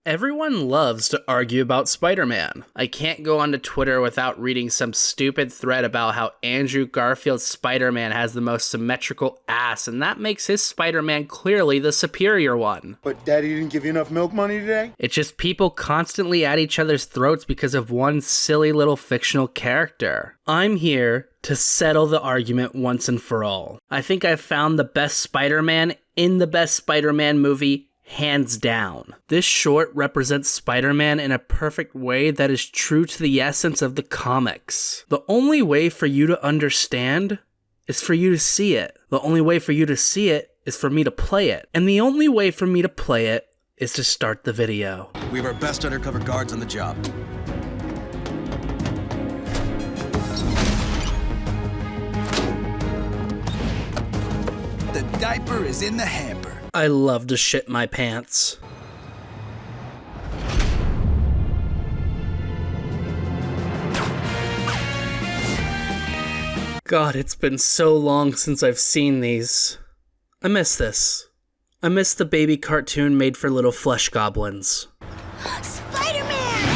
Everyone loves to argue about Spider-Man. I can't go onto Twitter without reading some stupid thread about how Andrew Garfield's Spider-Man has the most symmetrical ass, and that makes his Spider-Man clearly the superior one. But Daddy didn't give you enough milk money today? It's just people constantly at each other's throats because of one silly little fictional character. I'm here to settle the argument once and for all. I think I've found the best Spider-Man in the best Spider-Man movie, hands down. This short represents Spider-Man in a perfect way that is true to the essence of the comics. The only way for you to understand is for you to see it. The only way for you to see it is for me to play it. And the only way for me to play it is to start the video. We have our best undercover guards on the job. The diaper is in the hamper. I love to shit my pants. God, it's been so long since I've seen these. I miss this. I miss the baby cartoon made for little flesh goblins. Spider-Man!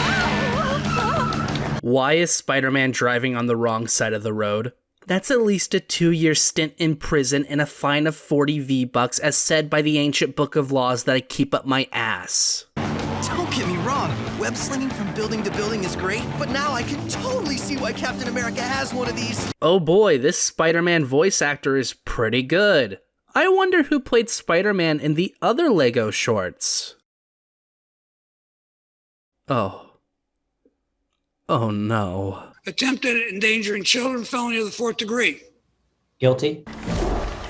Why is Spider-Man driving on the wrong side of the road? That's at least a 2-year stint in prison and a fine of 40 V-bucks as said by the ancient book of laws that I keep up my ass. Don't get me wrong, web slinging from building to building is great, but now I can totally see why Captain America has one of these. Oh boy, this Spider-Man voice actor is pretty good. I wonder who played Spider-Man in the other Lego shorts. Oh no. Attempted endangering children, felony of the 4th degree. Guilty.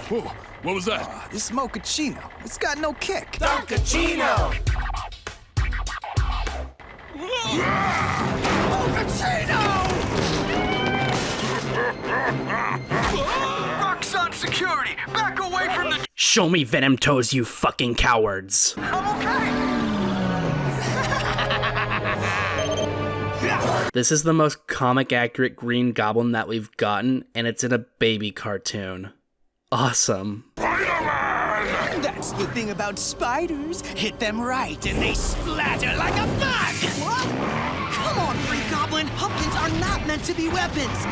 Whoa, what was that? This mochaccino, it's got no kick. Mochaccino! Rock's on security, back away from the... Show me Venom toes, you fucking cowards. I'm okay. This is the most comic accurate Green Goblin that we've gotten, and it's in a baby cartoon. Awesome. Spider-Man! That's the thing about spiders. Hit them right and they splatter like a bug! What? Come on, Green Goblin. Pumpkins are not meant to be weapons.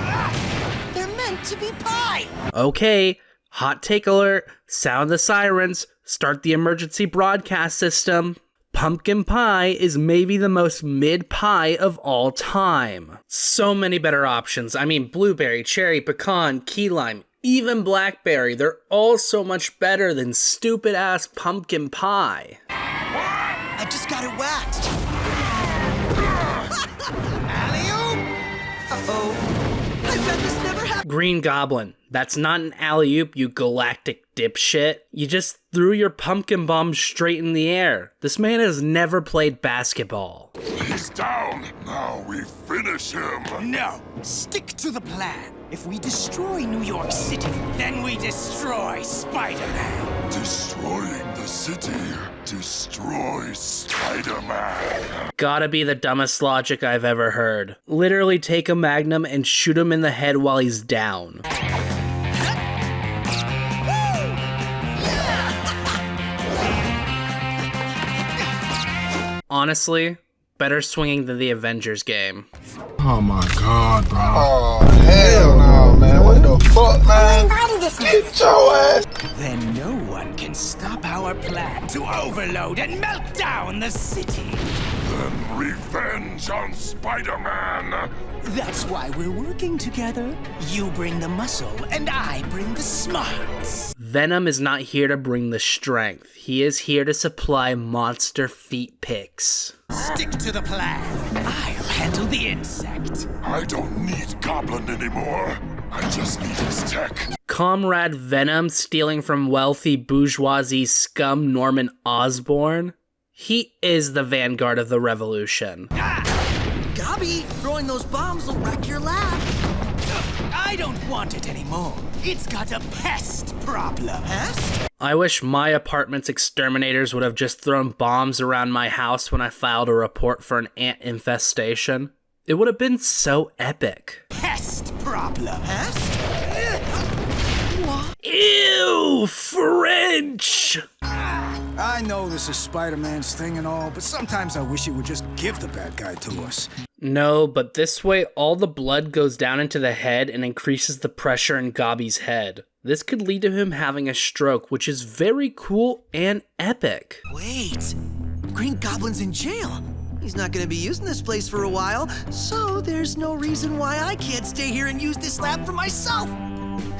They're meant to be pie. Okay, hot take alert, sound the sirens, start the emergency broadcast system. Pumpkin pie is maybe the most mid pie of all time. So many better options. I mean, blueberry, cherry, pecan, key lime, even blackberry. They're all so much better than stupid ass pumpkin pie. I just got it waxed. Alley-oop! Uh-oh. I bet this never happened. Green Goblin, that's not an alley-oop, you galactic dipshit. You just threw your pumpkin bomb straight in the air. This man has never played basketball. He's down. Now we finish him. No, stick to the plan. If we destroy New York City, then we destroy Spider-Man. Destroying the city destroys Spider-Man. Gotta be the dumbest logic I've ever heard. Literally take a magnum and shoot him in the head while he's down. Honestly, better swinging than the Avengers game. Oh my god, bro. Oh, hell no, man. What the fuck, man? Get your ass. Then no one can stop our plan to overload and melt down the city. Then revenge on Spider-Man. That's why we're working together. You bring the muscle, and I bring the smarts. Venom is not here to bring the strength. He is here to supply monster feet pics. Stick to the plan. I'll handle the insect. I don't need Goblin anymore. I just need his tech. Comrade Venom stealing from wealthy bourgeoisie scum Norman Osborn? He is the vanguard of the revolution. Gobby, throwing those bombs will wreck your lab. I don't want it anymore. It's got a pest problem. Pest? I wish my apartment's exterminators would have just thrown bombs around my house when I filed a report for an ant infestation. It would have been so epic. Pest problem. Pest? What? Ew, French! I know this is Spider-Man's thing and all, but sometimes I wish he would just give the bad guy to us. No, but this way all the blood goes down into the head and increases the pressure in Gobby's head. This could lead to him having a stroke, which is very cool and epic. Wait, Green Goblin's in jail. He's not gonna be using this place for a while, so there's no reason why I can't stay here and use this lab for myself.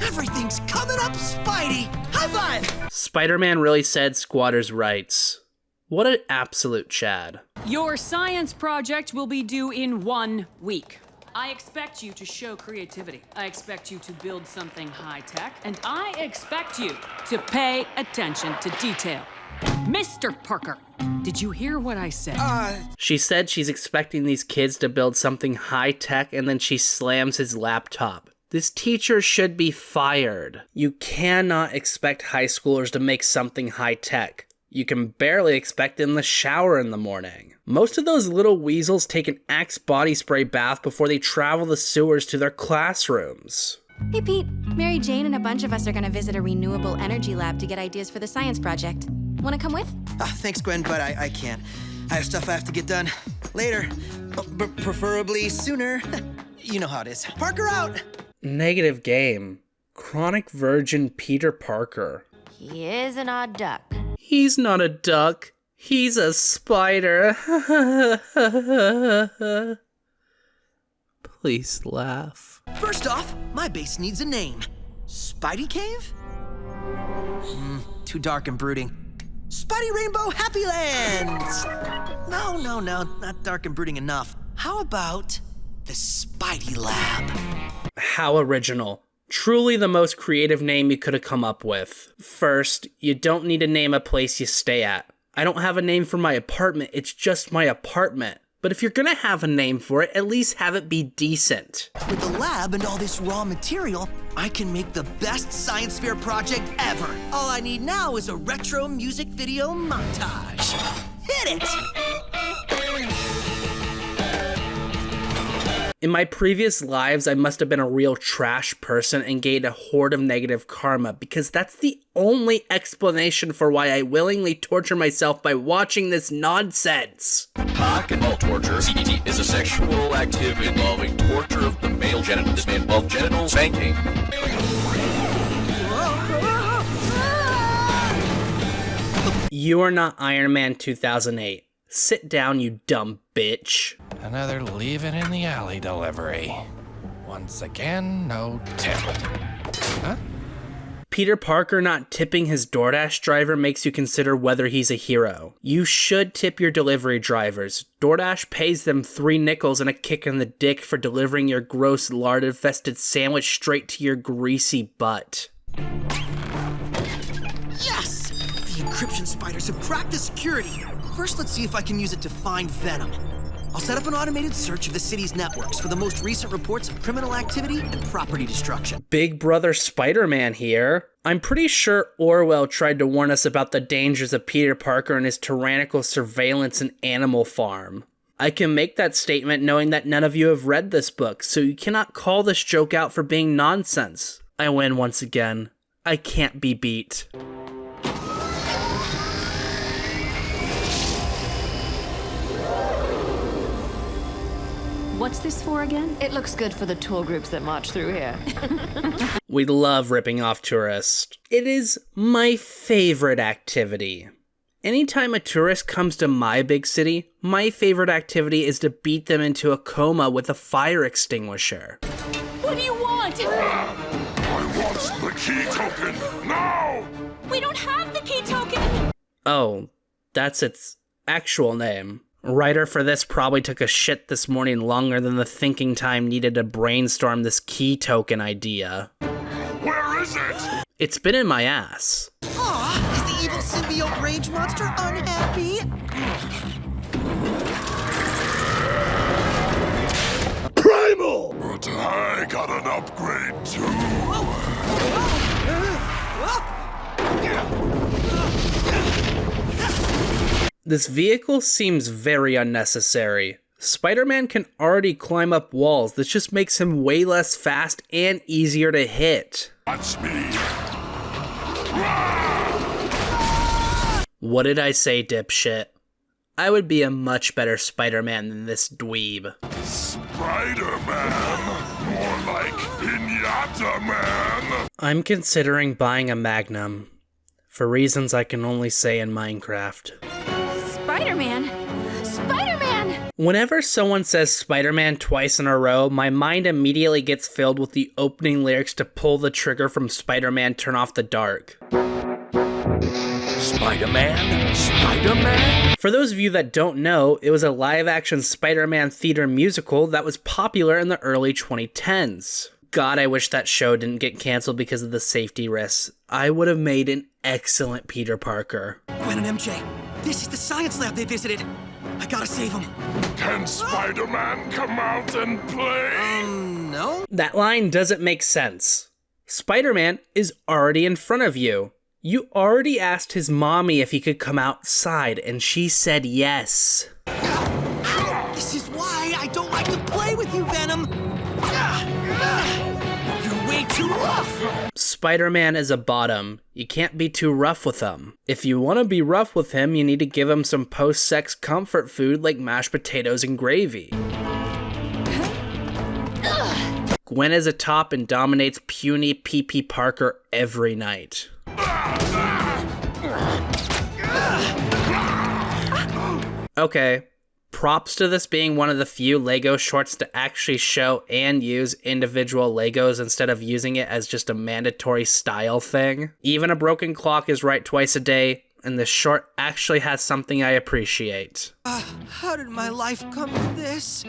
Everything's coming up, Spidey! High five! Spider-Man really said squatters' rights. What an absolute Chad. Your science project will be due in 1 week. I expect you to show creativity. I expect you to build something high-tech, and I expect you to pay attention to detail. Mr. Parker, did you hear what I said? She said she's expecting these kids to build something high-tech, and then she slams his laptop. This teacher should be fired. You cannot expect high schoolers to make something high-tech. You can barely expect them in the shower in the morning. Most of those little weasels take an Axe body spray bath before they travel the sewers to their classrooms. Hey Pete, Mary Jane and a bunch of us are gonna visit a renewable energy lab to get ideas for the science project. Wanna come with? Thanks, Gwen, but I can't. I have stuff I have to get done later, but preferably sooner. You know how it is. Parker out! Negative game. Chronic virgin Peter Parker. He is an odd duck. He's not a duck. He's a spider. Please laugh. First off, my base needs a name. Spidey Cave? Too dark and brooding. Spidey Rainbow Happy Lands! No, not dark and brooding enough. How about the Spidey Lab? How original. Truly the most creative name you could have come up with. First, you don't need to name a place you stay at. I don't have a name for my apartment, it's just my apartment. But if you're gonna have a name for it, at least have it be decent. With the lab and all this raw material, I can make the best science fair project ever. All I need now is a retro music video montage. Hit it! In my previous lives, I must have been a real trash person and gained a horde of negative karma, because that's the only explanation for why I willingly torture myself by watching this nonsense. Cock and ball torture, CBT, is a sexual activity involving torture of the male genital. This may involve genital spanking. You are not Iron Man 2008. Sit down, you dumb bitch. Another leave it in the alley delivery. Once again, no tip. Huh? Peter Parker not tipping his DoorDash driver makes you consider whether he's a hero. You should tip your delivery drivers. DoorDash pays them 3 nickels and a kick in the dick for delivering your gross lard-infested sandwich straight to your greasy butt. Yes! The encryption spiders have cracked the security. First, let's see if I can use it to find Venom. I'll set up an automated search of the city's networks for the most recent reports of criminal activity and property destruction. Big Brother Spider-Man here. I'm pretty sure Orwell tried to warn us about the dangers of Peter Parker and his tyrannical surveillance and Animal Farm. I can make that statement knowing that none of you have read this book, so you cannot call this joke out for being nonsense. I win once again. I can't be beat. What's this for again? It looks good for the tour groups that march through here. We love ripping off tourists. It is my favorite activity. Anytime a tourist comes to my big city, my favorite activity is to beat them into a coma with a fire extinguisher. What do you want? I want the key token, now! We don't have the key token! Oh, that's its actual name. Writer for this probably took a shit this morning longer than the thinking time needed to brainstorm this key token idea. Where is it? It's been in my ass. Aw, is the evil symbiote rage monster unhappy? Primal! But I got an upgrade too. This vehicle seems very unnecessary. Spider-Man can already climb up walls. This just makes him way less fast and easier to hit. Watch me. What did I say, dipshit? I would be a much better Spider-Man than this dweeb. Spider-Man? More like Pinata Man! I'm considering buying a Magnum. For reasons I can only say in Minecraft. Spider-Man? Spider-Man! Whenever someone says Spider-Man twice in a row, my mind immediately gets filled with the opening lyrics to Pull the Trigger from Spider-Man Turn Off the Dark. Spider-Man? Spider-Man? For those of you that don't know, it was a live-action Spider-Man theater musical that was popular in the early 2010s. God, I wish that show didn't get canceled because of the safety risks. I would have made an excellent Peter Parker. Gwen and MJ, this is the science lab they visited. I gotta save them. Can Spider-Man come out and play? No? That line doesn't make sense. Spider-Man is already in front of you. You already asked his mommy if he could come outside, and she said yes. This is why I don't like to play with you, Venom. You're way too rough. Spider-Man is a bottom. You can't be too rough with him. If you want to be rough with him, you need to give him some post-sex comfort food like mashed potatoes and gravy. Gwen is a top and dominates puny PP Parker every night. Okay, props to this being one of the few LEGO shorts to actually show and use individual LEGOs instead of using it as just a mandatory style thing. Even a broken clock is right twice a day, and this short actually has something I appreciate. How did my life come to this?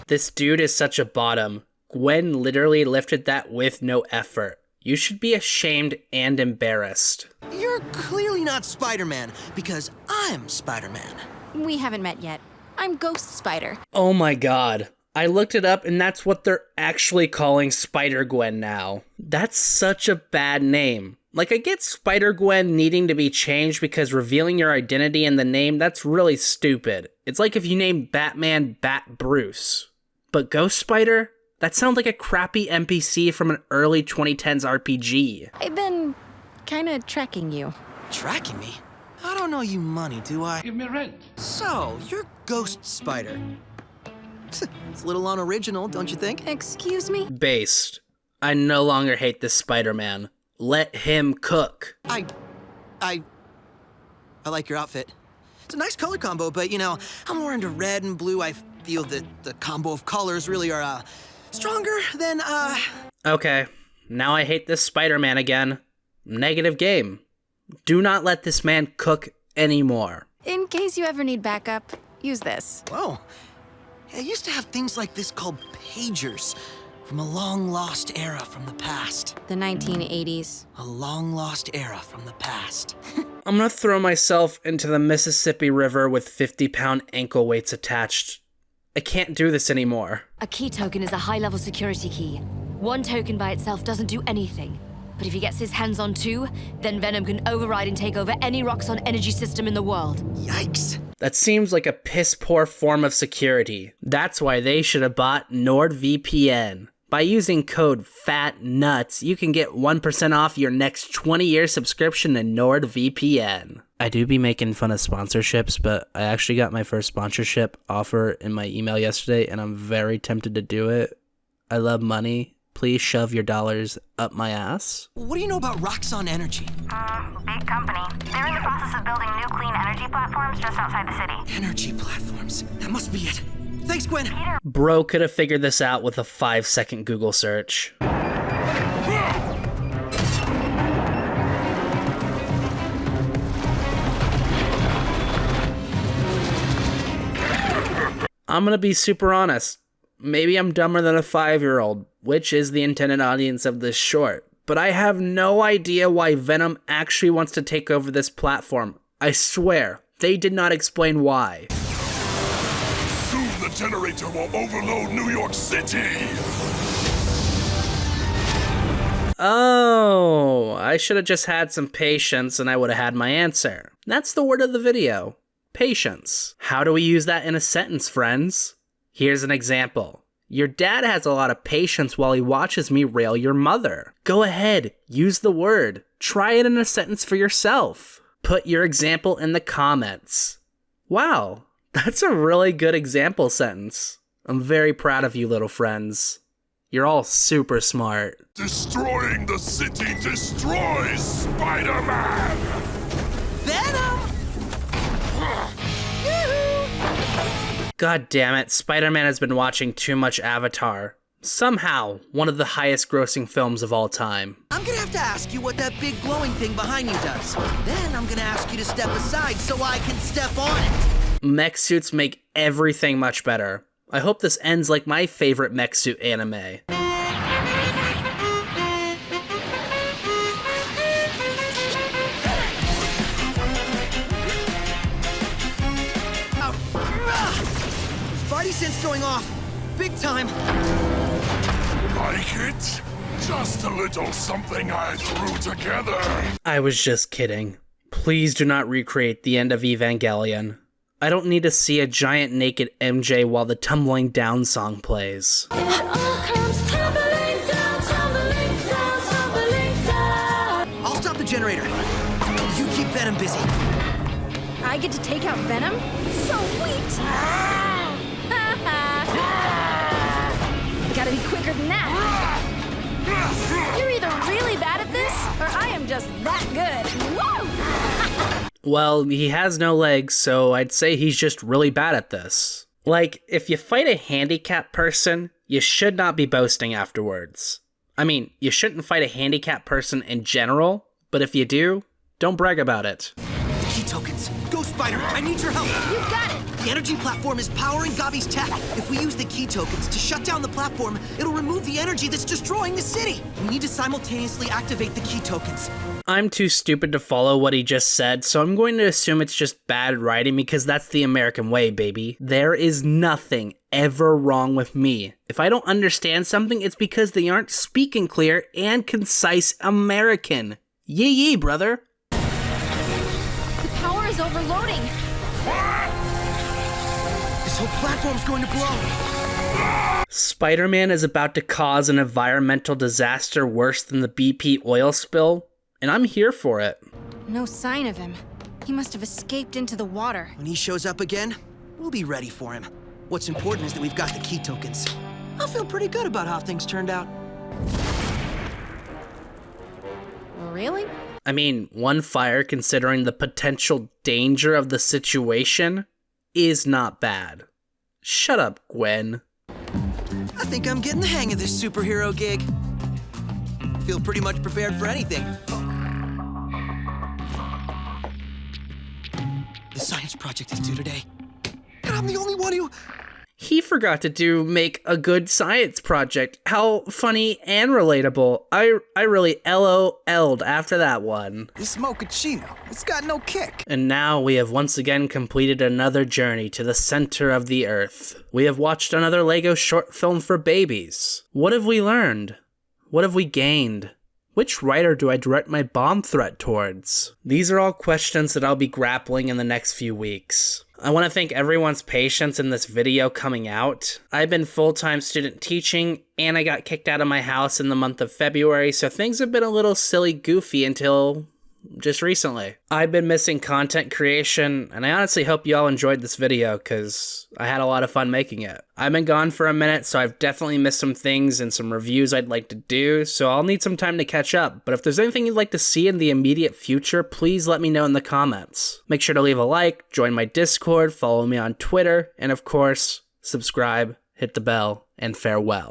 This dude is such a bottom. Gwen literally lifted that with no effort. You should be ashamed and embarrassed. You're clearly not Spider-Man, because I'm Spider-Man. We haven't met yet. I'm Ghost Spider. Oh my god. I looked it up and that's what they're actually calling Spider-Gwen now. That's such a bad name. Like, I get Spider-Gwen needing to be changed because revealing your identity in the name, that's really stupid. It's like if you named Batman Bat Bruce. But Ghost Spider? That sounds like a crappy NPC from an early 2010s RPG. I've been kinda tracking you. Tracking me? I don't know you money, do I? Give me rent. So, you're Ghost Spider. It's a little unoriginal, don't you think? Excuse me? Based. I no longer hate this Spider-Man. Let him cook. I like your outfit. It's a nice color combo, but you know, I'm more into red and blue. I feel that the combo of colors really are, stronger than, Okay, now I hate this Spider-Man again. Negative game. Do not let this man cook anymore. In case you ever need backup, use this. Whoa. I used to have things like this called pagers. From a long-lost era from the past. The 1980s. A long-lost era from the past. I'm gonna throw myself into the Mississippi River with 50-pound ankle weights attached. I can't do this anymore. A key token is a high-level security key. One token by itself doesn't do anything. But if he gets his hands on two, then Venom can override and take over any Roxxon energy system in the world. Yikes. That seems like a piss-poor form of security. That's why they should have bought NordVPN. By using code FATNUTS, you can get 1% off your next 20-year subscription to NordVPN. I do be making fun of sponsorships, but I actually got my first sponsorship offer in my email yesterday, and I'm very tempted to do it. I love money. Please shove your dollars up my ass. What do you know about Roxxon Energy? Big company. They're in the process of building new clean energy platforms just outside the city. Energy platforms. That must be it. Thanks, Gwen. Peter. Bro could have figured this out with a 5-second Google search. I'm gonna be super honest. Maybe I'm dumber than a 5-year-old, which is the intended audience of this short. But I have no idea why Venom actually wants to take over this platform. I swear, they did not explain why. Soon the generator will overload New York City! Oh, I should have just had some patience and I would have had my answer. That's the word of the video. Patience. How do we use that in a sentence, friends? Here's an example. Your dad has a lot of patience while he watches me rail your mother. Go ahead, use the word. Try it in a sentence for yourself. Put your example in the comments. Wow, that's a really good example sentence. I'm very proud of you, little friends. You're all super smart. Destroying the city destroys Spider-Man! Venom! God damn it, Spider-Man has been watching too much Avatar. Somehow, one of the highest grossing films of all time. I'm gonna have to ask you what that big glowing thing behind you does. Then I'm gonna ask you to step aside so I can step on it. Mech suits make everything much better. I hope this ends like my favorite mech suit anime. Spidey sense going off. Big time. Like it? Just a little something I threw together. I was just kidding. Please do not recreate the end of Evangelion. I don't need to see a giant naked MJ while the Tumbling Down song plays. It all comes tumbling down, tumbling down, tumbling down. I'll stop the generator. You keep Venom busy. I get to take out Venom? Sweet! Gotta be quicker than that. You're either really bad at this, or I am just that good. Woo! Well, he has no legs, so I'd say he's just really bad at this. Like, if you fight a handicapped person, you should not be boasting afterwards. I mean, you shouldn't fight a handicapped person in general, but if you do, don't brag about it. The key tokens. Go, Spider. I need your help. You got it. The energy platform is powering Gabi's tech. If we use the key tokens to shut down the platform, it'll remove the energy that's destroying the city. We need to simultaneously activate the key tokens. I'm too stupid to follow what he just said, so I'm going to assume it's just bad writing because that's the American way, baby. There is nothing ever wrong with me. If I don't understand something, it's because they aren't speaking clear and concise American. Yee, brother. The power is overloading. This whole platform's going to blow. Spider-Man is about to cause an environmental disaster worse than the BP oil spill, and I'm here for it. No sign of him. He must have escaped into the water. When he shows up again, we'll be ready for him. What's important is that we've got the key tokens. I feel pretty good about how things turned out. Really? I mean, one fire, considering the potential danger of the situation, is not bad. Shut up, Gwen. I think I'm getting the hang of this superhero gig. Feel pretty much prepared for anything. The science project is due today. And I'm the only one who... He forgot to make a good science project. How funny and relatable. I really LOL'd after that one. This mochaccino, it's got no kick. And now we have once again completed another journey to the center of the earth. We have watched another LEGO short film for babies. What have we learned? What have we gained? Which writer do I direct my bomb threat towards? These are all questions that I'll be grappling in the next few weeks. I want to thank everyone's patience in this video coming out. I've been full-time student teaching, and I got kicked out of my house in the month of February, so things have been a little silly goofy until just recently. I've been missing content creation, and I honestly hope you all enjoyed this video, because I had a lot of fun making it. I've been gone for a minute, so I've definitely missed some things and some reviews I'd like to do, so I'll need some time to catch up. But if there's anything you'd like to see in the immediate future, please let me know in the comments. Make sure to leave a like, join my Discord, follow me on Twitter, and of course, subscribe, hit the bell, and farewell.